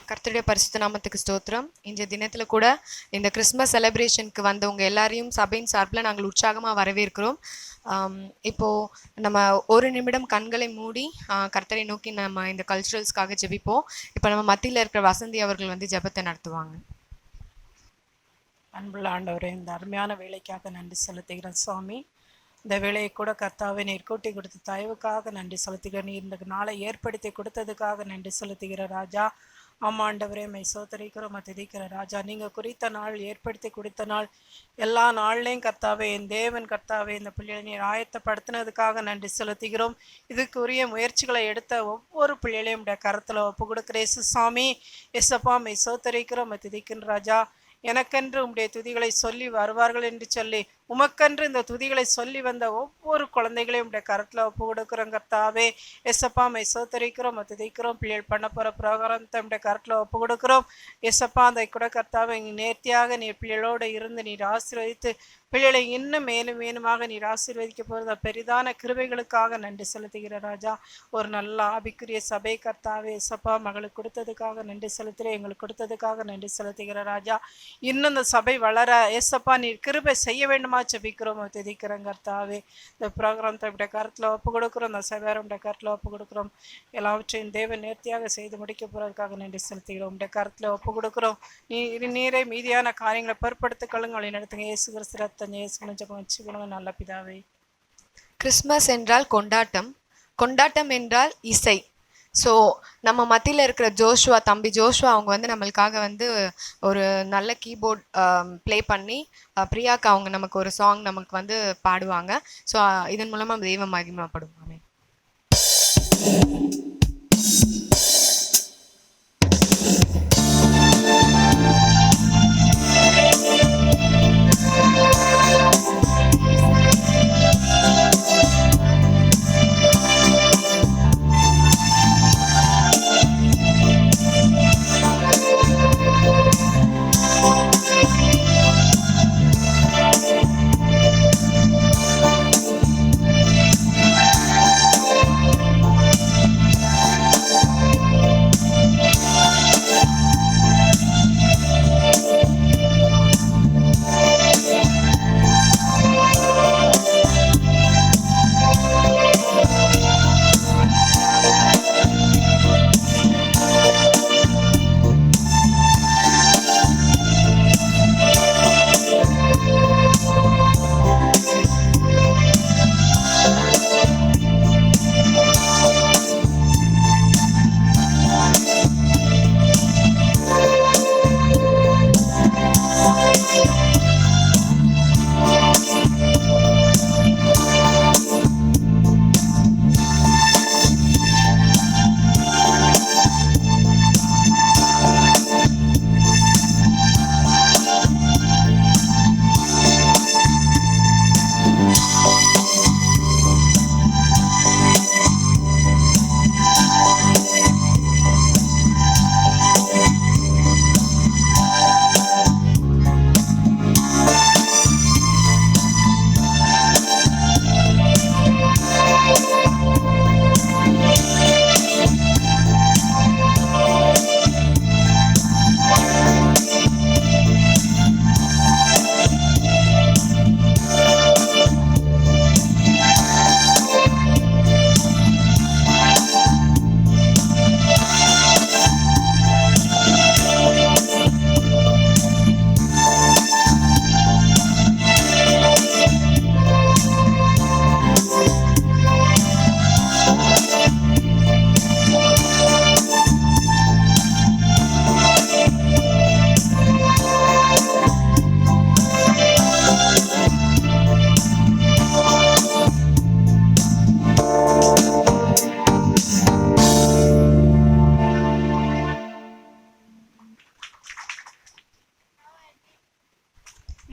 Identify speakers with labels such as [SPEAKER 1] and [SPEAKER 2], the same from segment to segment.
[SPEAKER 1] கர்த்தருடைய பரிசுத்த நாமத்துக்கு ஸ்தோத்திரம். இன்றைய தினத்தில் கூட இந்த கிறிஸ்மஸ் செலிப்ரேஷனுக்கு வந்தவங்க எல்லாரையும் சபையின் சார்பில் நாங்கள் உற்சாகமாக வரவேற்கிறோம். இப்போது நம்ம ஒரு நிமிடம் கண்களை மூடி கர்த்தரை நோக்கி நம்ம இந்த கல்ச்சுரல்ஸ்க்காக ஜெபிப்போம். இப்போ நம்ம மத்தியில் இருக்கிற வசந்தி அவர்கள் வந்து ஜெபத்தை நடத்துவாங்க.
[SPEAKER 2] அன்புள்ள ஆண்டவரே, இந்த அருமையான வேலைக்காக நன்றி செலுத்துகிறேன் சுவாமி. இந்த வேலையை கூட கர்த்தாவை நீர் கூட்டி கொடுத்த தயவுக்காக நன்றி செலுத்துகிறேன். நீர் இந்த நாளை ஏற்படுத்தி கொடுத்ததுக்காக நன்றி செலுத்துகிற ராஜா. ஆமாண்டவரே, மை சோதரிக்கிறோம் திதிக்கிற ராஜா. நீங்கள் குறித்த நாள், ஏற்படுத்தி கொடுத்த நாள், எல்லா நாள்லையும் கர்த்தாவே, என் தேவன் கர்த்தாவே, இந்த பிள்ளைகளை நீர் ஆயத்தப்படுத்தினதுக்காக நன்றி செலுத்துகிறோம். இதுக்குரிய முயற்சிகளை எடுத்த ஒவ்வொரு பிள்ளைகளையும் கரத்தில் ஒப்பு கொடுக்கிறேன் சுவாமி. எஸ்ஸப்பா, மை சோதரிக்கிறோம் திதிக்கின்ற ராஜா. எனக்கென்று உம்முடைய துதிகளை சொல்லி வருவார்கள் என்று சொல்லி, உமக்கென்று இந்த துதிகளை சொல்லி வந்த ஒவ்வொரு குழந்தைகளையும் உடைய கரத்தில் ஒப்பு கொடுக்குறோம் கர்த்தாவே. எஸ்ஸப்பா, மை சோத்தரிக்கிறோம் துதிக்கிறோம். பிள்ளைகள் பண்ண போகிற பிரகாரம் தம்முடைய கரத்தில் ஒப்பு கொடுக்குறோம். எஸ்ஸப்பா, அந்த கூட கர்த்தாவை நேர்த்தியாக நீர் பிள்ளைகளோடு இருந்து நீர் ஆசீர்வதித்து பிள்ளைகளை இன்னும் மேலும் மேலுமாக நீர் ஆசீர்வதிக்க போகிறத பெரிதான கிருபைகளுக்காக நன்றி செலுத்துகிற ராஜா. ஒரு நல்ல ஆவிக்குரிய சபை கர்த்தாவே எஸ்ஸப்பா, மகளுக்கு கொடுத்ததுக்காக நன்றி செலுத்துகிறேன். எங்களுக்கு கொடுத்ததுக்காக நன்றி செலுத்துகிற ராஜா. இன்னும் இந்த சபை வளர ஏசப்பா நீர் கிருபை செய்ய வேண்டுமா ஜெபிக்கிறோம் துதிக்கிறோம் கர்த்தாவே. இந்த ப்ரோக்ராமத்தை இப்படி கருத்தில் ஒப்பு கொடுக்குறோம். இந்த சபையாரும் கருத்தில் ஒப்பு கொடுக்குறோம். எல்லாவற்றையும் தேவன் நேர்த்தியாக செய்து முடிக்க போகிறதுக்காக நன்றி செலுத்துகிறோம். உடைய கருத்தில் ஒப்பு கொடுக்குறோம். நீரை மீதியான காரியங்களை பொருட்படுத்திக்கொள்ளுங்க. வழி நடத்துங்க. இயேசு கிறிஸ்து ரத்தம் இயேசு ஜெபம் வச்சுக்கொள்ளுங்க நல்ல பிதாவே.
[SPEAKER 1] கிறிஸ்மஸ் என்றால் கொண்டாட்டம், கொண்டாட்டம் என்றால் இசை. ஸோ நம்ம மத்தியில் இருக்கிற தம்பி ஜோஷுவா அவங்க வந்து நம்மளுக்காக வந்து ஒரு நல்ல கீபோர்ட் ப்ளே பண்ணி பிரியாக்கா அவங்க நமக்கு ஒரு சாங் நமக்கு வந்து பாடுவாங்க. ஸோ இதன் மூலமாக தெய்வம் மகிமைப்படுவாங்க.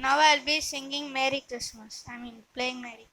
[SPEAKER 3] Now I'll be singing Merry Christmas. Playing Merry.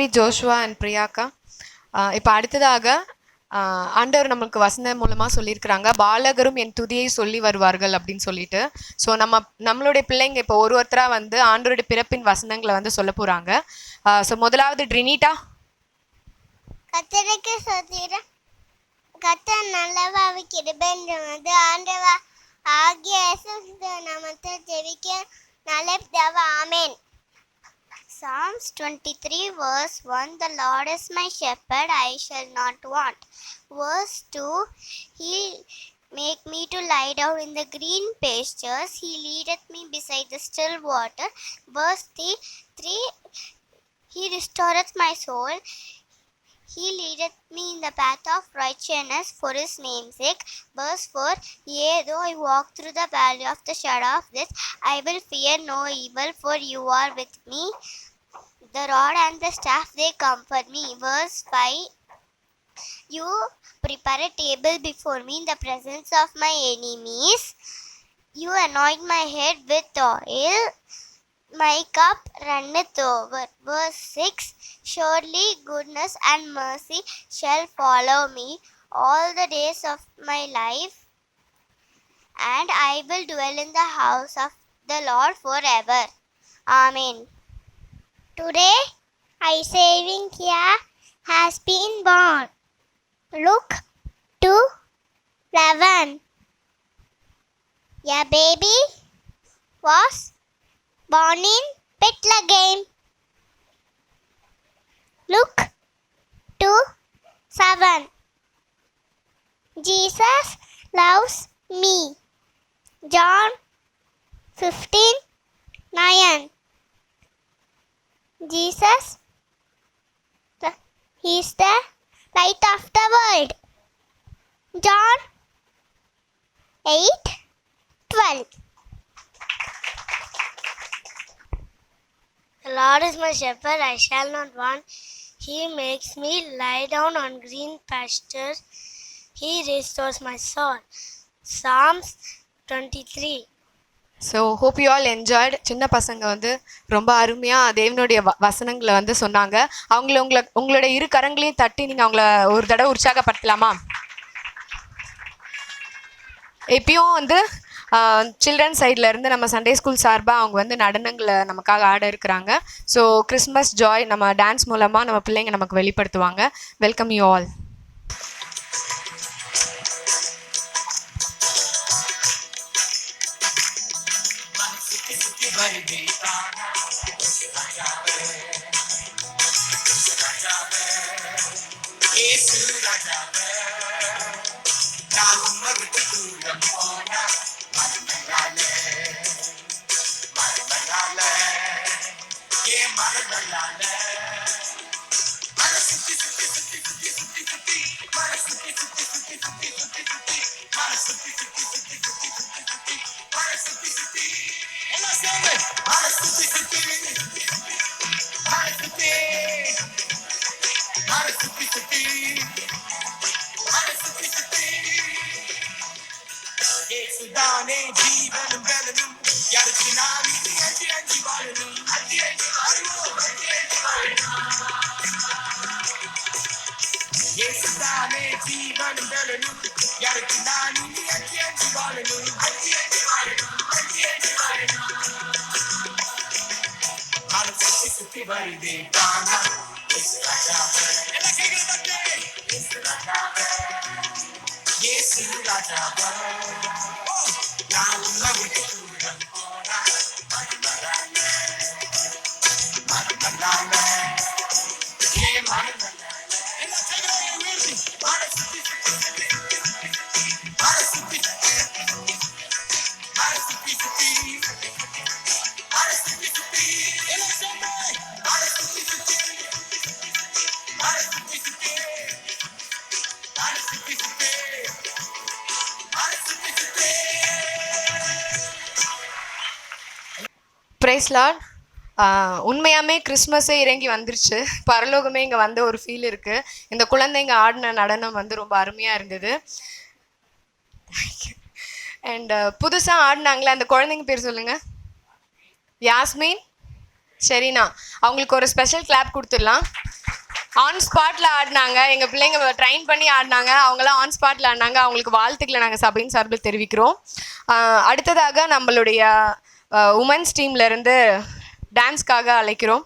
[SPEAKER 1] நன்றி ஜோஷ்வா அண்ட் பிரியாக்கா. இப்போ அடுத்ததாக ஆண்டவர் நம்மளுக்கு வசனம் மூலமாக சொல்லியிருக்கிறாங்க, பாலகரும் என் துதியை சொல்லி வருவார்கள் அப்படின்னு சொல்லிட்டு. ஸோ நம்மளுடைய பிள்ளைங்க இப்போ ஒருத்தராக வந்து ஆண்டவருடைய பிறப்பின் வசனங்களை வந்து சொல்ல போகிறாங்க. ஸோ முதலாவது ட்ரினிட்டா.
[SPEAKER 4] கத்தருக்கு சோத்திரம். கத்தர் நல்லவாவை கிருபைன்னு வந்து ஆண்டவா ஆகிய நாமத்தை ஜெபிக்க நல்ல பிதாவே ஆமென். Psalms 23 verse 1, the Lord is my shepherd, I shall not want. Verse 2, He make me to lie down in the green pastures, He leadeth me beside the still water. Verse 3, He restoreth my soul, He leadeth me in the path of righteousness for His name's sake. Verse 4, yea, though I walk through the valley of the shadow of death, I will fear no evil, for you are with me. The rod and the staff, they comfort me. Verse 5, you prepare a table before me in the presence of my enemies. You anoint my head with oil, my cup runneth over. Verse 6, surely goodness and mercy shall follow me all the days of my life, and I will dwell in the house of the Lord forever. Amen. Today, a saving here has been born. Luke 2:11. A baby was born in Bethlehem. Luke 2:7. Jesus loves me. John 15:9. Jesus is the light of the world. John 8:12. The Lord is my shepherd, I shall not want. He makes me lie down on green pastures. He restores my soul. Psalms 23.
[SPEAKER 1] So hope you all enjoyed. சின்ன பசங்க வந்து ரொம்ப அருமையாக தேவனுடைய வசனங்களை வந்து சொன்னாங்க. உங்களோட இரு கரங்களையும் தட்டி நீங்கள் அவங்கள ஒரு தடவை உற்சாகப்படுத்தலாமா? எப்பயும் வந்து சில்ட்ரன் சைட்லேருந்து நம்ம சண்டே ஸ்கூல் சார்பாக அவங்க வந்து நடனங்களை நமக்காக ஆட இருக்கிறாங்க. ஸோ கிறிஸ்மஸ் ஜாய் நம்ம டான்ஸ் மூலமாக நம்ம பிள்ளைங்க நமக்கு வெளிப்படுத்துவாங்க. Welcome you all. Praise Lord. உண்மையாமே கிறிஸ்மஸே இறங்கி வந்துருச்சு. பரலோகமே இங்கே வந்த ஒரு ஃபீல் இருக்குது. இந்த குழந்தைங்க ஆடின நடனம் வந்து ரொம்ப அருமையாக இருந்தது. அண்ட் புதுசாக ஆடினாங்களே அந்த குழந்தைங்க பேர் சொல்லுங்கள். யாஸ்மின், சரிண்ணா. அவங்களுக்கு ஒரு ஸ்பெஷல் கிளாப் கொடுத்துடலாம். ஆன் ஸ்பாட்டில் ஆடினாங்க. எங்கள் பிள்ளைங்க ட்ரைன் பண்ணி ஆடினாங்க. அவங்களாம் ஆன் ஸ்பாட்டில் ஆடினாங்க. அவங்களுக்கு வாழ்த்துக்களை நாங்கள் சபையின் சார்பில் தெரிவிக்கிறோம். அடுத்ததாக நம்மளுடைய உமன்ஸ் டீம்லேருந்து டான்ஸ்க்காக அழைக்கிறோம்.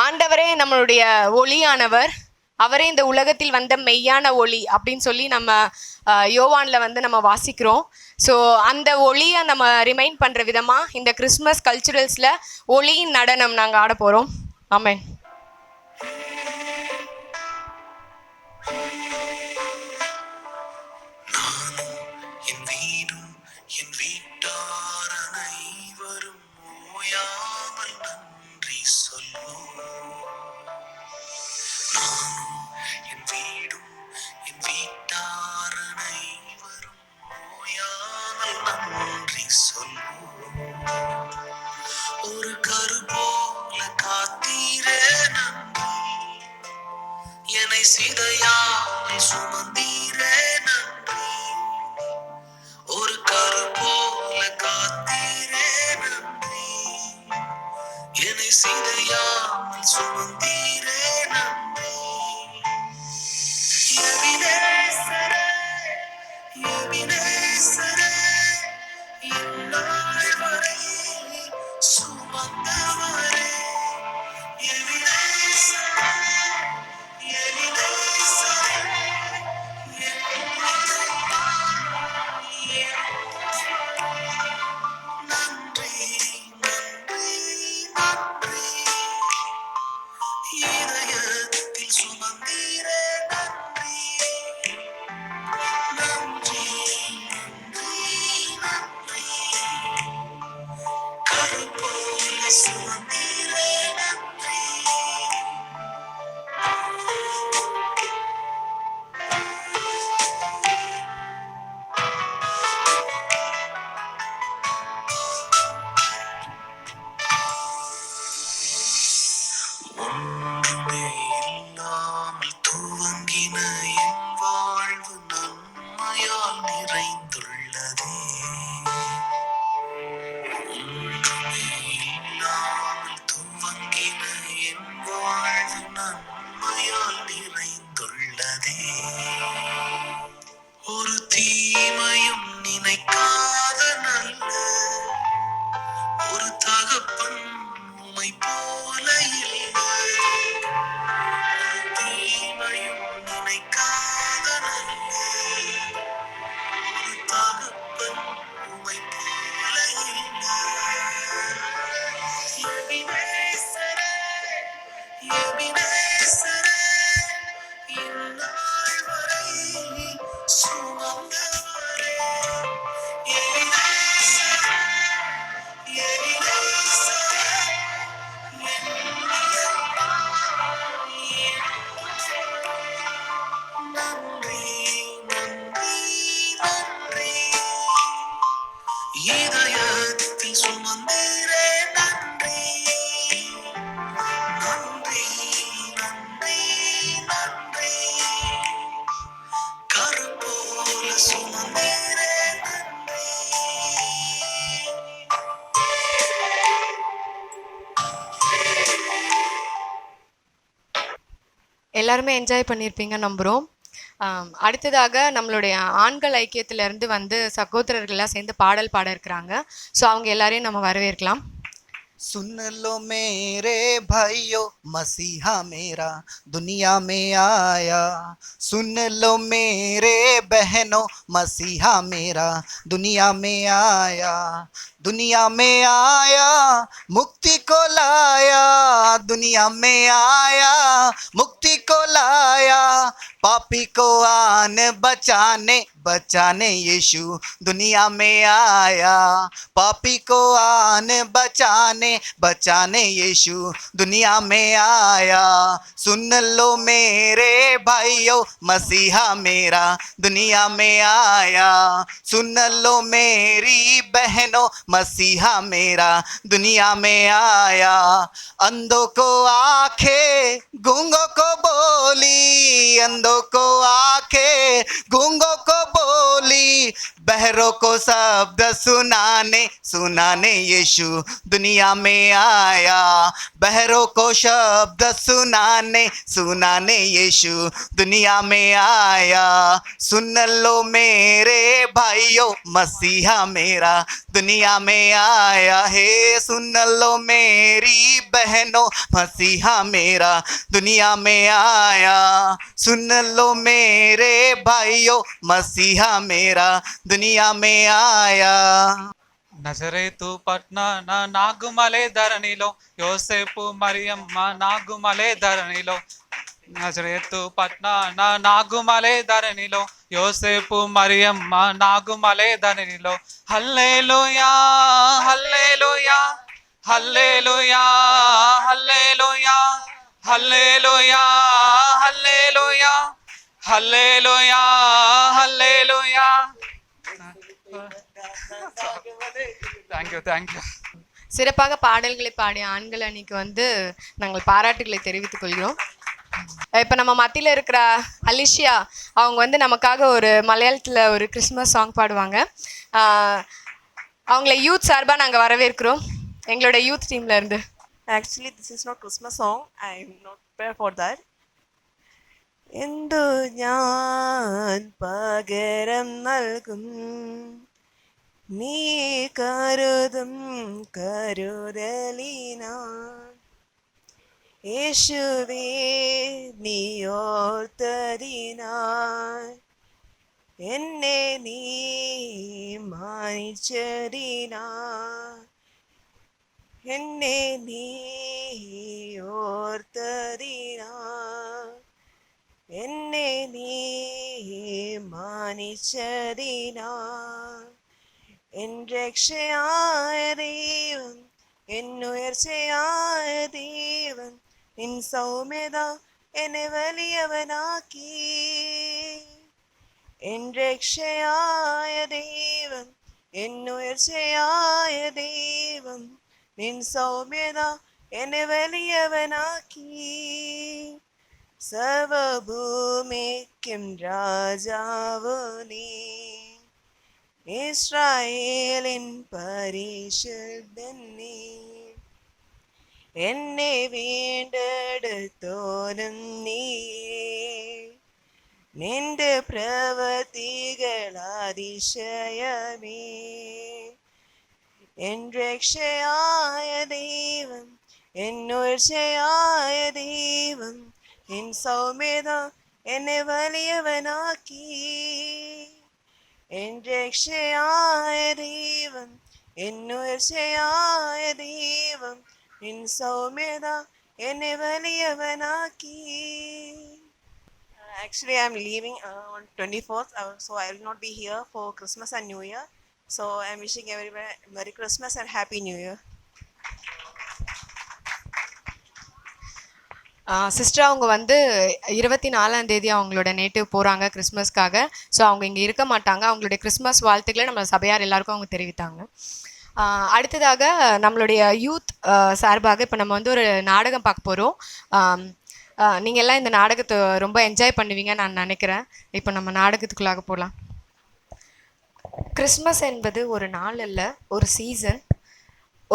[SPEAKER 1] ஆண்டவரே நம்மளுடைய ஒளியானவர், அவரே இந்த உலகத்தில் வந்த மெய்யான ஒளி அப்படின்னு சொல்லி நம்ம யோவானில் வந்து நம்ம வாசிக்கிறோம். ஸோ அந்த ஒளியை நம்ம ரிமைண்ட் பண்ணுற விதமாக இந்த கிறிஸ்மஸ் கல்ச்சுரல்ஸில் ஒளியின் நடனம் நாங்கள் ஆட போகிறோம். ஆமென்.
[SPEAKER 5] ஒரு கரு போல காத்தீரே நன்றி, என்னை சிதையாமல் சுமந்தீரே நன்றி. ஒரு கரு போல காத்தீரே நன்றி, என்னை சிதையாமல் சுமந்தீரே நன்றி. எபினேசரே, எபினேசரே, இந்நாள் வரை சுமந்தவரே. எபினேசரே, எபினேசரே, நன்றி, நன்றி, நன்றி. இதயத்தில் சுமந்தீரே நன்றி, நன்றி, நன்றி, நன்றி. கருப்போல சுமந்தீரே நன்றி. ஒன்றுமே இல்லாமல் துவங்கின என் வாழ்வு நன்மையால் நிறைந்துள்ளதே. ஒன்றுமே இல்லாமல் துவங்கின என் வாழ்வு நன்மையால் நிறைந்துள்ளதே. ஒரு தீமையும் நினைக்காத நல்ல ஒரு தகப்பன் உம்மை போல இல்லை. ஒரு தீமையும் நினைக்காத நல்ல ஒரு தகப்பன் உம்மை போல இல்லை. எபினேசரே, எபினேசரே, இந்நாள் வரை சுமந்தவரே. எபினேசரே, எபினேசரே, நன்றி, நன்றி, நன்றி. இதயத்தில் சுமந்தீரே நன்றி, நன்றி, நன்றி, நன்றி. கருப்போல சுமந்தீரே நன்றி.
[SPEAKER 1] எல்லாருமே என்ஜாய் பண்ணியிருப்பீங்க நம்புகிறோம். அடுத்ததாக நம்மளுடைய ஆண்கள் ஐக்கியத்திலேருந்து வந்து சகோதரர்கள்லாம் சேர்ந்து பாடல் பாட இருக்கிறாங்க. ஸோ அவங்க எல்லாரையும் நம்ம வரவேற்கலாம்.
[SPEAKER 6] सुन लो मेरे भाइयों, मसीहा मेरा दुनिया में आया. सुन लो मेरे बहनों, मसीहा मेरा दुनिया में आया. दुनिया में आया, मुक्ति को लाया. दुनिया में आया, मुक्ति को लाया. पापी को आन बचाने, बचाने यीशु दुनिया में आया. पापी को आन बचाने, बचाने यीशु दुनिया में आया. सुन लो मेरे भाइयों, मसीहा मेरा दुनिया में आया. सुन लो मेरी बहनों, मसीहा मेरा दुनिया में आया. अंधों को आंखें, गूंगों को बोली. अंधों को आंखें, गूंगों को बोली. बहरों को शब्द सुनाने यीशु दुनिया में आया। बहरों को शब्द सुनाने यीशु दुनिया में आया। सुन लो मेरे भाइयों मसीहा मेरा दुनिया में आया है। सुन लो मेरी बहनों मसीहा मेरा दुनिया में आया। सुन लो मेरे भाइयों मसीहा मेरा दुनिया में आया।
[SPEAKER 7] నజరేతు పట్నాన నాగుమలే ధరణిలో యోసేపు మరియమ్మ నాగుమలే ధరణిలో నజరేతు పట్నాన నాగుమలే ధరణిలో యోసేపు మరియమ్మ నాగుమలే ధరణిలో హల్లెలూయా హల్లెలూయా హల్లెలూయా హల్లెలూయా హల్లెలూయా హల్లెలూయా హల్లెలూయా హల్లెలూయా. தேங்க்யூ.
[SPEAKER 1] சிறப்பாக பாடல்களை பாடிய ஆண்கள் அணிக்கு வந்து நாங்கள் பாராட்டுகளை தெரிவித்துக் கொள்கிறோம். இப்போ நம்ம மத்தியில் இருக்கிற அலிஷியா அவங்க வந்து நமக்காக ஒரு மலையாளத்தில் ஒரு கிறிஸ்மஸ் சாங் பாடுவாங்க. அவங்கள யூத் சார்பாக நாங்கள் வரவேற்கிறோம் எங்களோட யூத் டீம்ல இருந்து.
[SPEAKER 8] Actually, this is not Christmas song. I'm not prepared for that. എന്തു ഞാൻ പകരം നൽകും നീ കരുതും കരുതലിനാൻ യേശുവേ നീ ഓർത്തതിനാൻ എന്നെ നീ മാനിച്ചതിനാൻ എന്നെ നീ ഓർത്തതിനാൻ എന്നെ നീ മാനിച്ചതിനാൻ എൻ രക്ഷയായ ദൈവം എന്നുയർച്ചയായ ദൈവം നിൻ സൗമ്യത എന്നെ വലിയവനാക്കി എൻ രക്ഷയായ ദൈവം എന്നുയർച്ചയായ ദൈവം നിൻ സൗമ്യത എന്നെ വലിയവനാക്കി സർവഭൂമിക്കും രാജാവു നീ ഇസ്രായേലിൻ പരിശുദ്ധൻ നീ എന്നെ വീണ്ടെടുത്തോനും നീ നിന്റെ പ്രവൃത്തികൾ അതിശയമേ എൻ രക്ഷയായ ദൈവം എന്നുയർച്ചയായ ദൈവം നിൻ സൗമ്യത എന്നെ വലിയവനാക്കി എൻ രക്ഷയായ ദൈവം എന്നുയർച്ചയായ ദൈവം നിൻ സൗമ്യത എന്നെ വലിയവനാക്കി. Actually, I'm leaving on 24th, so I will not be here for Christmas and New Year. So I'm wishing everyone Merry Christmas and Happy New Year.
[SPEAKER 1] Sister அவங்க வந்து 24ஆம் தேதி அவங்களோட நேட்டிவ் போகிறாங்க கிறிஸ்மஸ்க்காக. ஸோ அவங்க இங்கே இருக்க மாட்டாங்க. அவங்களுடைய கிறிஸ்மஸ் வாழ்த்துக்களை நம்ம சபையார் எல்லாருக்கும் அவங்க தெரிவித்தாங்க. அடுத்ததாக நம்மளுடைய யூத் சார்பாக இப்போ நம்ம வந்து ஒரு நாடகம் பார்க்க போகிறோம். நீங்கள் எல்லாம் இந்த நாடகத்தை ரொம்ப என்ஜாய் பண்ணுவீங்கன்னு நான் நினைக்கிறேன். இப்போ நம்ம நாடகத்துக்குள்ளாக போகலாம். கிறிஸ்மஸ் என்பது ஒரு நாள் அல்ல, ஒரு சீசன்.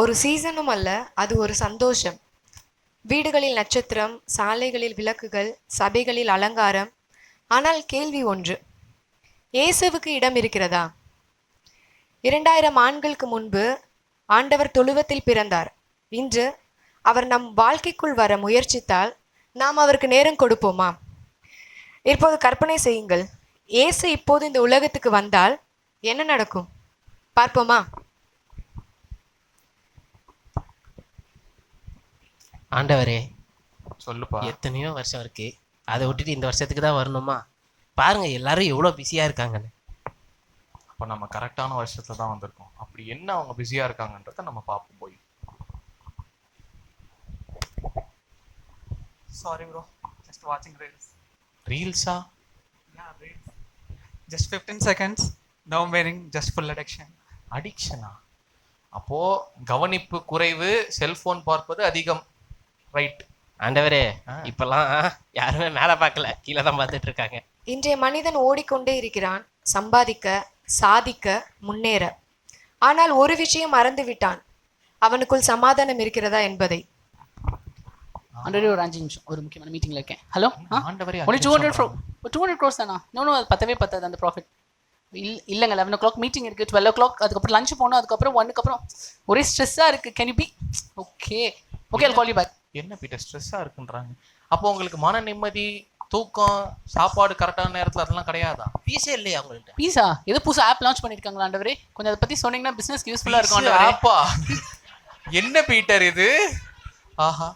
[SPEAKER 1] ஒரு சீசனும் அல்ல, அது ஒரு சந்தோஷம். வீடுகளில் நட்சத்திரம், சாலைகளில் விளக்குகள், சபைகளில் அலங்காரம். ஆனால் கேள்வி ஒன்று, இயேசுவுக்கு இடம் இருக்கிறதா? 2000 ஆண்டுகளுக்கு முன்பு ஆண்டவர் தொழுவத்தில் பிறந்தார். இன்று அவர் நம் வாழ்க்கைக்குள் வர முயற்சித்தால் நாம் அவருக்கு நேரம் கொடுப்போமா? இப்போது கற்பனை செய்யுங்கள், இயேசு இப்போது இந்த உலகத்துக்கு வந்தால் என்ன நடக்கும்? பார்ப்போமா?
[SPEAKER 9] ஆண்டவரே,
[SPEAKER 10] சொல்லுப்பா.
[SPEAKER 9] எத்தனையோ வருஷம் இருக்கு, அதை விட்டுட்டு இந்த வருஷத்துக்கு தான் வரணுமா? பாருங்க எல்லாரும் எவ்வளோ பிஸியா இருக்காங்கன்னு.
[SPEAKER 10] அப்போ நம்ம கரெக்டான வருஷத்துல தான் வந்திருக்கோம். அப்படி என்ன அவங்க பிஸியா இருக்காங்கன்றத நம்ம பார்ப்போம் போய்.
[SPEAKER 7] Sorry bro, just watching reels.
[SPEAKER 10] ரீல்ஸா?
[SPEAKER 7] Yeah, reels. Just 15 seconds, now meaning just full addiction.
[SPEAKER 10] அடிக்ஷனா? அப்போ கவனிப்பு குறைவு, செல்போன் பார்ப்பது அதிகம். ரைட்.
[SPEAKER 9] ஆண்டவரே, இப்பெல்லாம் யாருமே மேலே பார்க்கல, கீழே தான் பார்த்துட்டு இருக்காங்க.
[SPEAKER 1] இன்றைய மனிதன் ஓடிக்கொண்டே இருக்கிறான். சம்பாதிக்க, சாதிக்க, முன்னேற. ஆனால் ஒரு விஷயம் மறந்து விட்டான், அவனுக்குள் சமாதானம் இருக்கிறதா என்பதை.
[SPEAKER 11] ஆண்டவரே ஒரு 5 நிமிஷம், ஒரு முக்கியமான மீட்டிங்ல இருக்கேன். ஹலோ,
[SPEAKER 10] ஆண்டவரே
[SPEAKER 11] ஒன்லி 200 crores தானா? நோ பத்தவே பத்தாது அந்த ப்ராஃபிட். இல்லைங்க, 11 o'clock மீட்டிங் இருக்குது, 12 o'clock அதுக்கப்புறம் லஞ்ச் போகணும், அதுக்கப்புறம் 1க்கு அப்புறம் ஒரே ஸ்ட்ரெஸ்ஸாக இருக்குது. Can you be okay? I'll call you back.
[SPEAKER 10] என்ன பீட்டர் ஸ்ட்ரெஸ்ஸாக இருக்குன்றாங்க? அப்போ உங்களுக்கு மன நிம்மதி, தூக்கம், சாப்பாடு கரெக்டான நேரத்தில் அதெல்லாம் கிடையாதா?
[SPEAKER 9] பீஸே இல்லையா உங்கள்கிட்ட?
[SPEAKER 11] பீஸா? ஏதோ புதுசாக ஆப் லான்ச் பண்ணியிருக்காங்களா ஆண்டவரே? கொஞ்சம் அதை பற்றி சொன்னீங்கன்னா பிஸ்னஸ்க்கு யூஸ்ஃபுல்லாக இருக்கும் ஆண்டவரே.
[SPEAKER 10] ஆப்பா, என்ன பீட்டர் இது? ஆஹா,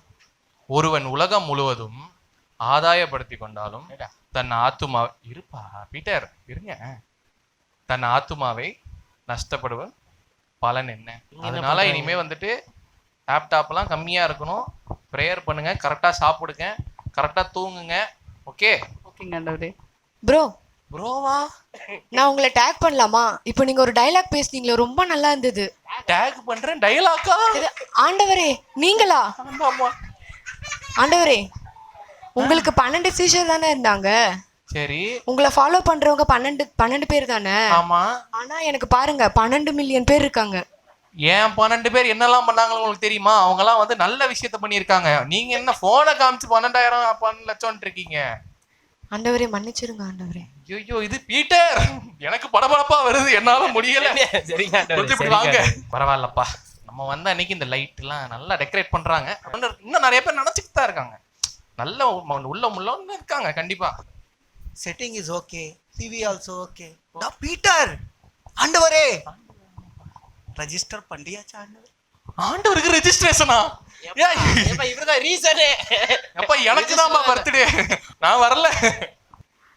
[SPEAKER 10] ஒருவன் உலகம் முழுவதும் ஆதாயப்படுத்தி கொண்டாலும் தன் ஆத்துமா இருப்பா பீட்டர் இருங்க, தன் ஆத்துமாவை நஷ்டப்படுவன் பலன் என்ன? அதனால இனிமே வந்துட்டு லேப்டாப்லாம் கம்மியாக இருக்கணும், ப்ரேயர் பண்ணுங்க, கரெக்டாக சாப்பிடுங்க, கரெக்டாக தூங்குங்க. ஓகே?
[SPEAKER 11] ஓகேங்க ஆண்டவரே.
[SPEAKER 10] ப்ரோவா,
[SPEAKER 1] நான் உங்களை டேக் பண்ணலாமா? இப்போ நீங்க ஒரு டைலாக் பேசுனீங்களே, ரொம்ப நல்லா இருந்தது.
[SPEAKER 10] டேக் பண்றேன், டயலாக்கா?
[SPEAKER 1] ஆண்டவரே, நீங்களா?
[SPEAKER 10] ஆமா.
[SPEAKER 1] ஆண்டவரே, உங்களுக்கு 12 சீஷர் தானே இருந்தாங்க.
[SPEAKER 10] சரி,
[SPEAKER 1] உங்களை ஃபாலோ பண்றவங்க 12 பேர் தானே?
[SPEAKER 10] ஆமா.
[SPEAKER 1] ஆனா எனக்கு பாருங்க 12 மில்லியன் பேர் இருக்காங்க.
[SPEAKER 10] ஏன் 12 பேர் என்னெல்லாம் பண்ணாங்கன்னு உங்களுக்கு தெரியுமா? அவங்கெல்லாம் வந்து நல்ல விஷயத்த பண்ணியிருக்காங்க. நீங்க என்ன போனை காமிச்சு 12,000 12 லட்சம் இருக்கீங்க?
[SPEAKER 1] ஆண்டவரே மன்னிச்சிருங்க ஆண்டவரே.
[SPEAKER 10] ஐயோ, இது பீட்டர், எனக்கு படபடப்பா வருது, என்னால முடியல.
[SPEAKER 9] சரிங்க ஆண்டவரே,
[SPEAKER 10] வாங்க. பரவாயில்லப்பா, நம்ம வந்த அன்னைக்கு இந்த லைட் எல்லாம் நல்லா டெக்கரேட் பண்றாங்க. இன்னும் நிறைய பேர் நினைச்சுட்டு தான் இருக்காங்க, நல்ல உள்ள இருக்காங்க கண்டிப்பா.
[SPEAKER 6] Setting is okay, TV also okay. Peter, ஆண்டவரே ரெஜிஸ்டர் பண்ணியாச்சா?
[SPEAKER 10] ஆண்டவருக்கு ரெஜிஸ்ட்ரேஷனா?
[SPEAKER 9] இவர்தான் ரீசனே.
[SPEAKER 10] அப்பா எனக்கு தான் பர்த்டே, நான் வரல.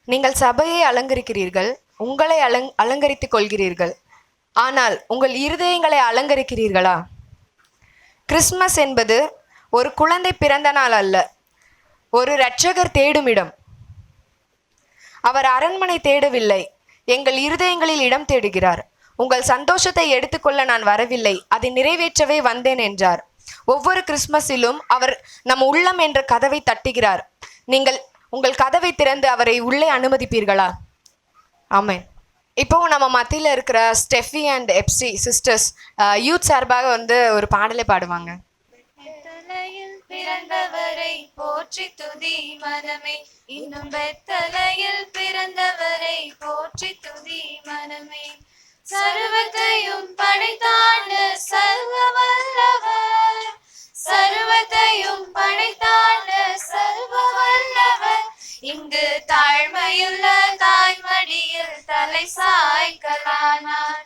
[SPEAKER 1] நீங்கள் சபையை அலங்கரிக்கிறீர்கள், உங்களை அலங்கரித்துக் கொள்கிறீர்கள், ஆனால் உங்கள் இருதயங்களை அலங்கரிக்கிறீர்களா? கிறிஸ்மஸ் என்பது ஒரு குழந்தை பிறந்த நாள் அல்ல, ஒரு இரட்சகர் தேடும் இடம். அவர் அரண்மனை தேடவில்லை, எங்கள் இருதயங்களில் இடம் தேடுகிறார். உங்கள் சந்தோஷத்தை எடுத்துக்கொள்ள நான் வரவில்லை, அதை நிறைவேற்றவே வந்தேன் என்றார். ஒவ்வொரு கிறிஸ்மஸிலும் அவர் நம் உள்ளம் என்ற கதவை தட்டுகிறார். நீங்கள் உங்கள் கதவை திறந்து அவரை உள்ளே அனுமதிப்பீர்களா? ஆமென். இப்போ நம்ம மத்தியில் இருக்கிற ஸ்டெஃபி அண்ட் எப்சி சிஸ்டர்ஸ் யூத் சார்பாக வந்து ஒரு பாடலை பாடுவாங்க.
[SPEAKER 12] பிறந்தவரை போற்றி துதி மனமே, இன்னும் பெத்தலையில் பிறந்தவரை போற்றி துதி மனமே. சர்வத்தையும் படைத்தாண்ட சர்வ வல்லவர், சர்வத்தையும் படைத்தாண்ட சர்வ வல்லவர், இங்கு தாழ்மையுள்ள தாய்மடியில் தலை சாய்க்கலானார்,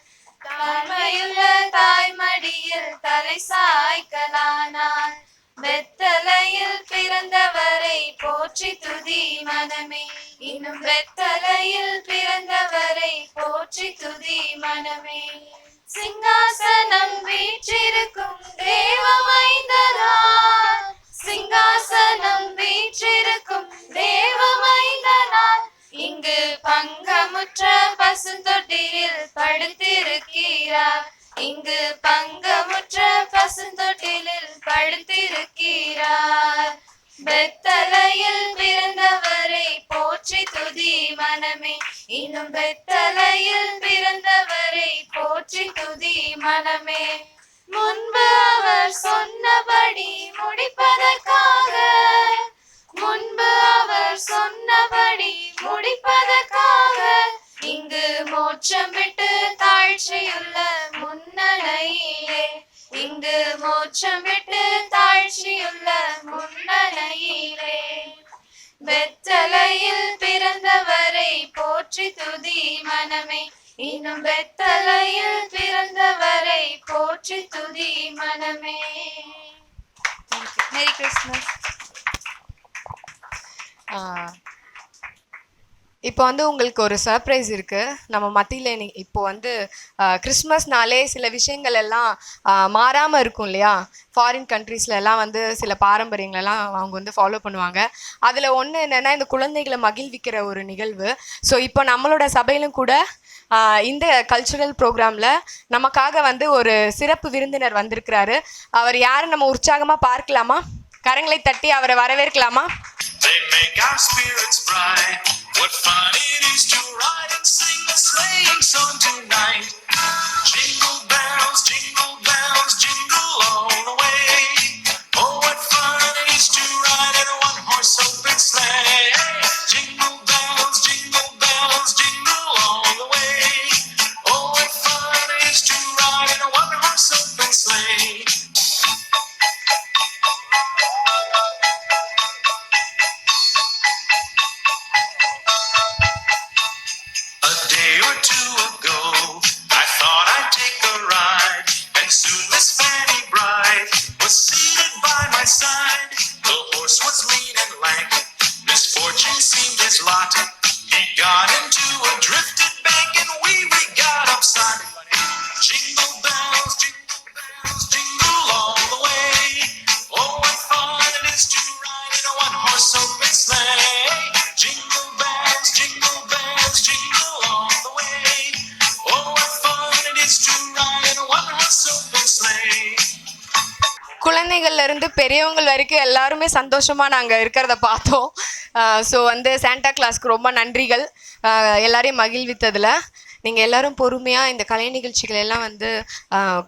[SPEAKER 12] தாழ்மையுள்ள தாய்மடியில் தலை சாய்க்கலானார். பெத்தலையில் பிறந்தவரை போற்றி துதி மனமே, இன்னும் பெத்தலையில் பிறந்தவரை போற்றி துதி மனமே. சிங்காசனம் வீற்றிருக்கும் தேவ மைந்தனார், சிங்காசனம் வீற்றிருக்கும் தேவ மைந்தனார், இங்கு பங்கமுற்ற பசுந்தொட்டிலில் படுத்திருக்கிறார், இங்கு பங்கமுற்ற பசுந்தொட்டிலில் படுத்திருக்கிறார். பெத்தலையில் பிறந்தவரை போற்றி துதி மனமே, இன்னும் பெத்தலையில் பிறந்தவரை போற்றி துதி மனமே. முன்பு அவர் சொன்னபடி முடிப்பதற்காக, முன்பு அவர் சொன்னபடி முடிப்பதற்காக, இங்கு மோட்சம் விட்டு தாழ்ச்சியுள்ள முன்னணையிலே, இங்கு மோட்சம் விட்டு தாழ்ச்சியுள்ள முன்னணையிலே. பெத்தலையில் பிறந்தவரை போற்றி துதி மனமே, இன்னும் பெத்தலையில் பிறந்தவரை போற்றி துதி மனமே. Merry Christmas.
[SPEAKER 1] இப்போ வந்து உங்களுக்கு ஒரு சர்ப்ரைஸ் இருக்குது நம்ம மத்தியில். இப்போ வந்து கிறிஸ்மஸ்னாலே சில விஷயங்கள் எல்லாம் மாறாமல் இருக்கும் இல்லையா? ஃபாரின் கண்ட்ரீஸ்ல எல்லாம் வந்து சில பாரம்பரியங்களெல்லாம் அவங்க வந்து ஃபாலோ பண்ணுவாங்க. அதில் ஒன்று என்னென்னா இந்த குழந்தைகளை மகிழ்விக்கிற ஒரு நிகழ்வு. ஸோ இப்போ நம்மளோட சபையிலும் கூட இந்த கல்ச்சுரல் ப்ரோக்ராமில் நமக்காக வந்து ஒரு சிறப்பு விருந்தினர் வந்திருக்கிறாரு. அவர் யார் நம்ம உற்சாகமாக பார்க்கலாமா? கரங்களை தட்டி அவரை வரவேற்கலாமா?
[SPEAKER 5] They make our spirits bright. What fun it is to ride and sing a sleighing song tonight. Jingle bells, jingle all the way. Oh, what fun it is to ride in a one-horse open sleigh. Jingle bells, jingle all the way. Oh, what fun it is to ride in a one-horse open sleigh. A day or two ago, I thought I'd take a ride, and soon Miss Fanny Bright was seated by my side. The horse was lean and lank, misfortune seemed his lot. He got into a drifted bank, and we got upside. Jingle bells, jingle all the way. Oh, what fun it is to ride in a one-horse open sleigh. Jingle bells, jingle all the way. Oh, what fun it is to ride in a one-horse open sleigh.
[SPEAKER 1] குழந்தைகள்ல இருந்து பெரியவங்க வரைக்கும் எல்லாருமே சந்தோஷமா நாங்க இருக்கிறத பார்த்தோம். So வந்து Santa கிளாஸ்க்கு ரொம்ப நன்றிகள் எல்லாரையும் மகிழ்வித்ததுல. நீங்கள் எல்லாரும் பொறுமையாக இந்த கலை நிகழ்ச்சிகள் எல்லாம் வந்து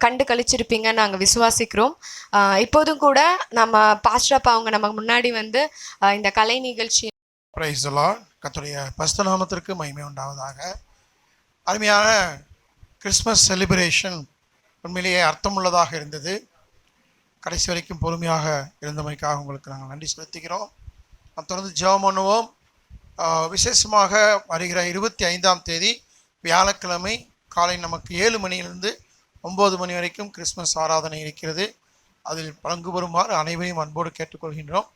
[SPEAKER 1] கண்டு கழிச்சிருப்பீங்கன்னு நாங்கள் விசுவாசிக்கிறோம். இப்போதும் கூட நம்ம பாஸ்டர் அவங்க நமக்கு முன்னாடி வந்து இந்த கலை நிகழ்ச்சி
[SPEAKER 13] பிரைஸ் தி லார்ட். கர்த்தருடைய பரிசுத்த நாமத்திற்கு மகிமை உண்டாவதாக. அருமையான கிறிஸ்மஸ் செலிப்ரேஷன் உண்மையிலேயே அர்த்தமுள்ளதாக இருந்தது. கடைசி வரைக்கும் பொறுமையாக இருந்தமைக்காக உங்களுக்கு நாங்கள் நன்றி செலுத்துகிறோம். நாம் தொடர்ந்து ஜெபம் பண்ணுவோம். விசேஷமாக வருகிற 25ஆம் தேதி வியாழக்கிழமை காலை நமக்கு 7 மணியிலிருந்து 9 மணி வரைக்கும் கிறிஸ்மஸ் ஆராதனை இருக்கிறது. அதில் பங்கு பெறுமாறு அனைவரையும் அன்போடு கேட்டுக்கொள்கின்றோம்.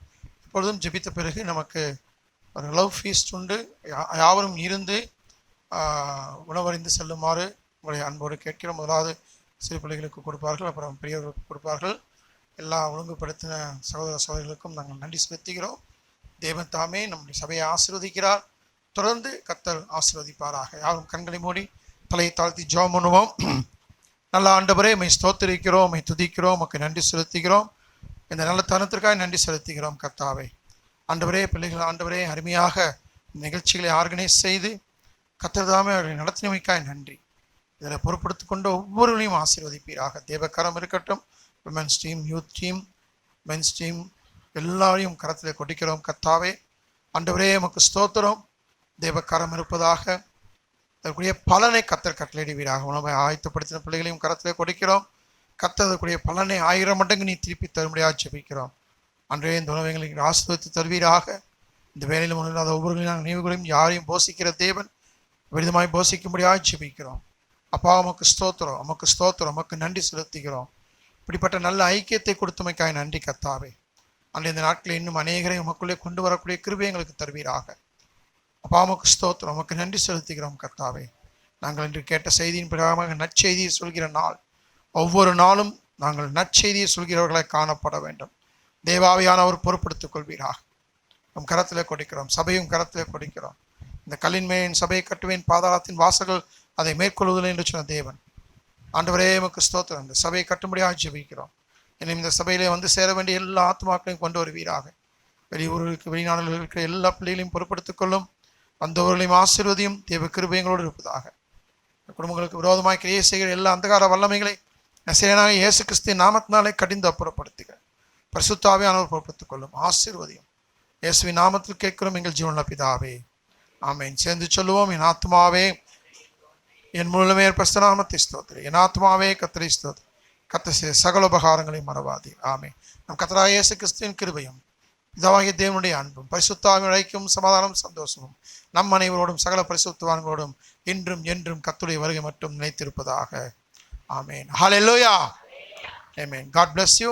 [SPEAKER 13] இப்பொழுதும் ஜெபித்த பிறகு நமக்கு ஒரு லவ் ஃபீஸ்ட் உண்டு. யாவரும் இருந்து உணவறிந்து செல்லுமாறு உங்களை அன்போடு கேட்கிறோம். முதலாவது சிறு பிள்ளைகளுக்கு கொடுப்பார்கள், அப்புறம் பெரியவர்களுக்கு கொடுப்பார்கள். எல்லா ஒழுங்குபடுத்தின சகோதர சகோதரிகளுக்கும் நாங்கள் நன்றி செலுத்துகிறோம். தேவன் தாமே நம்முடைய சபையை ஆசீர்வதிக்கிறார். தொடர்ந்து கர்த்தர் ஆசீர்வதிப்பாராக. யாரும் கண்களை மூடி தலையை தாழ்த்தி ஜெபம் பண்ணுவோம். நல்ல ஆண்டவரே, உம்மை ஸ்தோத்திரிக்கிறோம், உம்மை துதிக்கிறோம், உமக்கு நன்றி செலுத்துகிறோம். இந்த நல்ல தருணத்திற்காக நன்றி செலுத்துகிறோம் கர்த்தாவே. ஆண்டவரே, பிள்ளைகள் ஆண்டவரே, அருமையாக நிகழ்ச்சிகளை ஆர்கனைஸ் செய்து கர்த்தர் தாமே அவர்களை நடத்தினமைக்காய் நன்றி. இதில் பொறுப்படுத்தி கொண்டு ஒவ்வொருவரையும் ஆசீர்வதிப்பீராக. தேவக்கரம் இருக்கட்டும். Women's team, youth team, men's team எல்லாரையும் கரத்தில் கொட்டிக்கிறோம் கர்த்தாவே. ஆண்டவரே, உமக்கு ஸ்தோத்திரம். தேவக்கரம் இருப்பதாக. அதற்குரிய பலனை கர்த்தர் கட்டளையிடுவீராக. உணவை ஆயத்தப்படுத்தின பிள்ளைகளையும் கரத்தில் கொடுக்கிறோம். கர்த்தர் அதற்குரிய பலனை 1000 மடங்கு நீ திருப்பி தரும்படியாக ஜெபிக்கிறோம். அன்றே இந்த உணவை எங்களுக்கு ஆசீர்வதித்து தருவீராக. இந்த வேலையில் முன்னில்லாத ஒவ்வொருவரையும் நினைவுகளையும் யாரையும் போஷிக்கிற தேவன் விருதமாய் போஷிக்கும்படியாக ஜெபிக்கிறோம். அப்பா, உமக்கு ஸ்தோத்திரம், உமக்கு ஸ்தோத்திரம், உமக்கு நன்றி செலுத்துகிறோம். இப்படிப்பட்ட நல்ல ஐக்கியத்தை கொடுத்தமைக்காய் நன்றி கர்த்தாவே. அன்றைய இந்த நாட்களில் இன்னும் அநேகரை உமக்குள்ளே கொண்டு வரக்கூடிய கிருபை எங்களுக்கு தருவீராக. அப்பா, உமக்கு ஸ்தோத்திரம், உமக்கு நன்றி செலுத்துகிறோம் கர்த்தாவே. நாங்கள் இன்று கேட்ட செய்தியின் பிரகாரமாக நற்செய்தியை சொல்கிற நாள், ஒவ்வொரு நாளும் நாங்கள் நற்செய்தியை சொல்கிறவர்களை காணப்பட வேண்டும். தேவாவியானவர் பொறுப்படுத்திக் கொள்வீராக. நம் கரத்தில் கொடுக்கிறோம், சபையும் கரத்தில் கொடுக்கிறோம். இந்த கல்லின் மேல் சபையை கட்டுவேன், பாதாளத்தின் வாசல்கள் அதை மேற்கொள்வதில்லை என்று சொன்ன தேவன். ஆண்டவரே, உமக்கு ஸ்தோத்திரம். இந்த சபையை கட்டும்படியாக ஜெபிக்கிறோம். இன்னும் இந்த சபையிலே வந்து சேர வேண்டிய எல்லா ஆத்மாக்களையும் கொண்டு வருவீராக. வெளியூர்களுக்கு வெளிநாடுகளில் இருக்கிற எல்லா பிள்ளைகளையும் பொறுப்படுத்திக் கொள்ளும். வந்தவர்களையும் ஆசீர்வதியும். தேவ கிருபைகளோடு இருப்பதாக. குடும்பங்களுக்கு விரோதமாய் கிரியை செய்கிற எல்லா அந்தகார வல்லமைகளை நசரேயனாக இயேசு கிறிஸ்துவின் நாமத்தினாலே கடிந்து அப்புறப்படுத்துக. பரிசுத்த ஆவியானவர் பொறுப்படுத்திக் கொள்ளும். ஆசீர்வதியும். இயேசுவின் நாமத்தில் கேட்கிறோம் எங்கள் ஜீவனுள்ள பிதாவே, ஆமென். சேர்ந்து சொல்லுவோம். என் ஆத்மாவே என் முழுமே பரிசுத்த நாமத்தை ஸ்தோத்திரி. என் ஆத்மாவே கர்த்தரை ஸ்தோத்திரி. கர்த்தர் சகல உபகாரங்களையும் மறவாதே. ஆமென். நம் கர்த்தராகிய இயேசு கிறிஸ்துவின் கிருபையும் பிதாவாகிய தேவனுடைய அன்பும் பரிசுத்த ஆவியின் ஐக்கியமும் சமாதானமும் சந்தோஷமும் நம் அனைவரோடும் சகல பரிசுத்தவான்களோடும் இன்றும் என்றும் கர்த்தருடைய வருகை மட்டும் நிலைத்திருப்பதாக. ஆமென். ஹல்லேலூயா. ஆமென். God bless you.